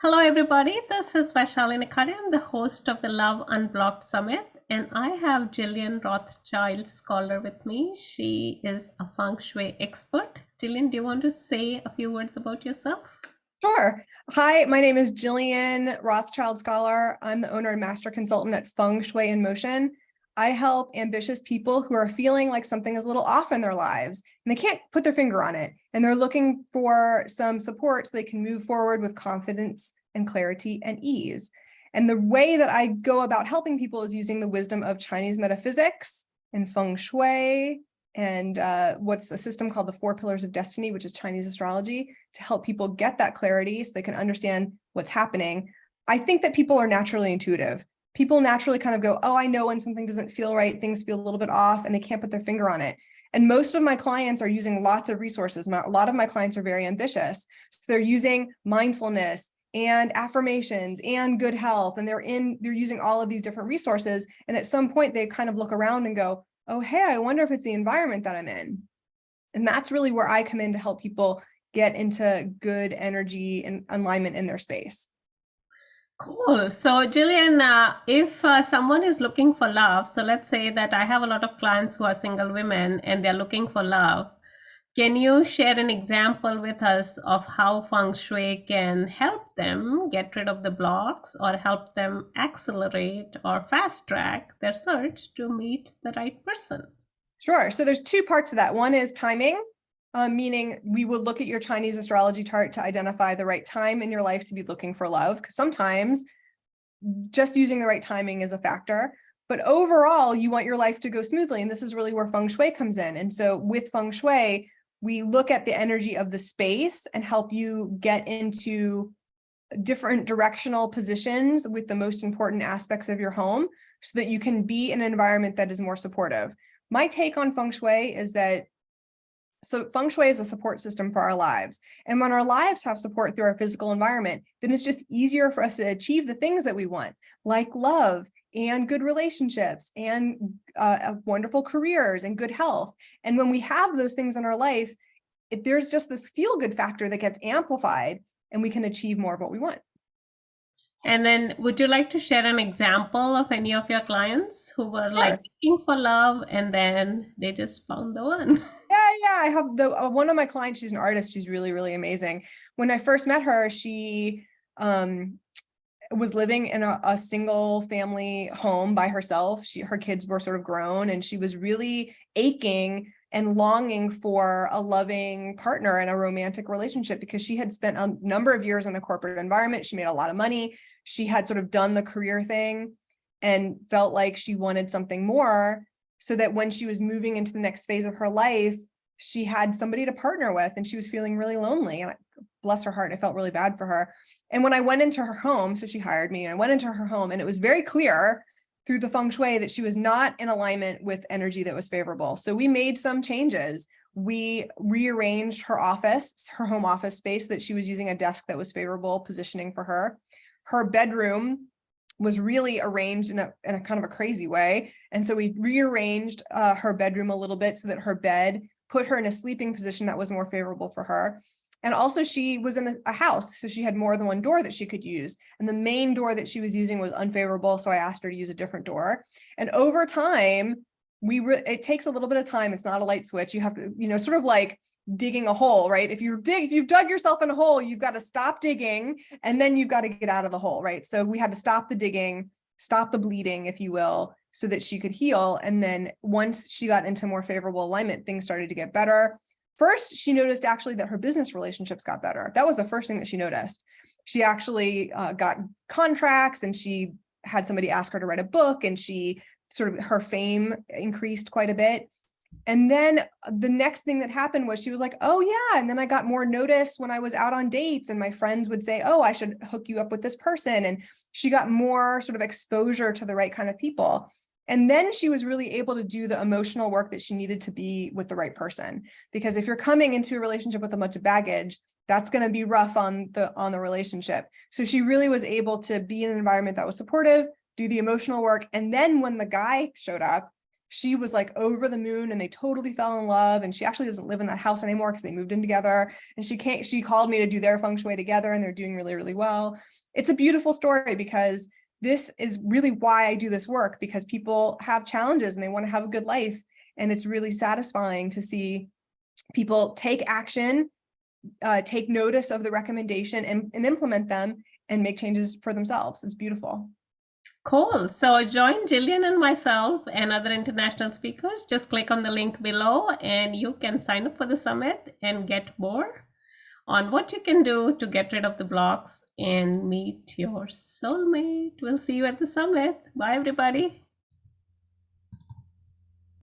Hello, everybody. This is Vaishali Nikhade. I'm the host of the Love Unblocked Summit, and I have Jillian Rothschild-Scholar with me. She is a feng shui expert. Jillian, do you want to say a few words about yourself? Sure. Hi, my name is Jillian Rothschild-Scholar. I'm the owner and master consultant at Feng Shui in Motion. I help ambitious people who are feeling like something is a little off in their lives and they can't put their finger on it. And they're looking for some support so they can move forward with confidence and clarity and ease. And the way that I go about helping people is using the wisdom of Chinese metaphysics and Feng Shui and what's a system called the 4 Pillars of Destiny, which is Chinese astrology, to help people get that clarity so they can understand what's happening. I think that people are naturally intuitive. People naturally kind of go, oh, I know when something doesn't feel right, things feel a little bit off, and they can't put their finger on it. And most of my clients are using lots of resources. A lot of my clients are very ambitious. So they're using mindfulness and affirmations and good health, and they're using all of these different resources. And at some point, they kind of look around and go, oh, hey, I wonder if it's the environment that I'm in. And that's really where I come in to help people get into good energy and alignment in their space. Cool. So, Jillian, if someone is looking for love, so let's say that I have a lot of clients who are single women and they're looking for love. Can you share an example with us of how feng shui can help them get rid of the blocks or help them accelerate or fast track their search to meet the right person? Sure. So there's 2 parts to that. One is timing, meaning we would look at your Chinese astrology chart to identify the right time in your life to be looking for love, because sometimes just using the right timing is a factor. But overall, you want your life to go smoothly. And this is really where feng shui comes in. And so with feng shui, we look at the energy of the space and help you get into different directional positions with the most important aspects of your home so that you can be in an environment that is more supportive. My take on feng shui is that feng shui is a support system for our lives. And when our lives have support through our physical environment, then it's just easier for us to achieve the things that we want, like love and good relationships and wonderful careers and good health. And when we have those things in our life, there's just this feel-good factor that gets amplified and we can achieve more of what we want. And then would you like to share an example of any of your clients who were like looking for love and then they just found the one? Yeah. I have one of my clients, she's an artist. She's really, really amazing. When I first met her, she was living in a single family home by herself. Her kids were sort of grown and she was really aching and longing for a loving partner and a romantic relationship because she had spent a number of years in a corporate environment. She made a lot of money. She had sort of done the career thing and felt like she wanted something more, so that when she was moving into the next phase of her life, she had somebody to partner with and she was feeling really lonely. And bless her heart, I felt really bad for her. And when I went into her home, so she hired me and I went into her home and it was very clear through the feng shui that she was not in alignment with energy that was favorable. So we made some changes. We rearranged her office, her home office space, that she was using a desk that was favorable positioning for her. Her bedroom was really arranged in a kind of a crazy way. And so we rearranged her bedroom a little bit so that her bed put her in a sleeping position that was more favorable for her. And also she was in a house, so she had more than one door that she could use. And the main door that she was using was unfavorable, so I asked her to use a different door. And over time, it takes a little bit of time. It's not a light switch. You have to, sort of like digging a hole, right? If you've dug yourself in a hole, you've got to stop digging and then you've got to get out of the hole, right? So we had to stop the digging, stop the bleeding, if you will, so that she could heal. And then once she got into more favorable alignment, things started to get better. First, she noticed actually that her business relationships got better. That was the first thing that she noticed. She actually got contracts and she had somebody ask her to write a book and her fame increased quite a bit. And then the next thing that happened was she was like, oh yeah. And then I got more notice when I was out on dates and my friends would say, oh, I should hook you up with this person. And she got more sort of exposure to the right kind of people. And then she was really able to do the emotional work that she needed to be with the right person. Because if you're coming into a relationship with a bunch of baggage, that's going to be rough on the relationship. So she really was able to be in an environment that was supportive, do the emotional work. And then when the guy showed up, she was like over the moon and they totally fell in love. And she actually doesn't live in that house anymore because they moved in together. And she called me to do their feng shui together, and they're doing really, really well. It's a beautiful story because this is really why I do this work, because people have challenges and they want to have a good life. And it's really satisfying to see people take action, take notice of the recommendation and implement them and make changes for themselves. It's beautiful. Cool. So join Jillian and myself and other international speakers. Just click on the link below and you can sign up for the summit and get more on what you can do to get rid of the blocks and meet your soulmate. We'll see you at the summit. Bye, everybody.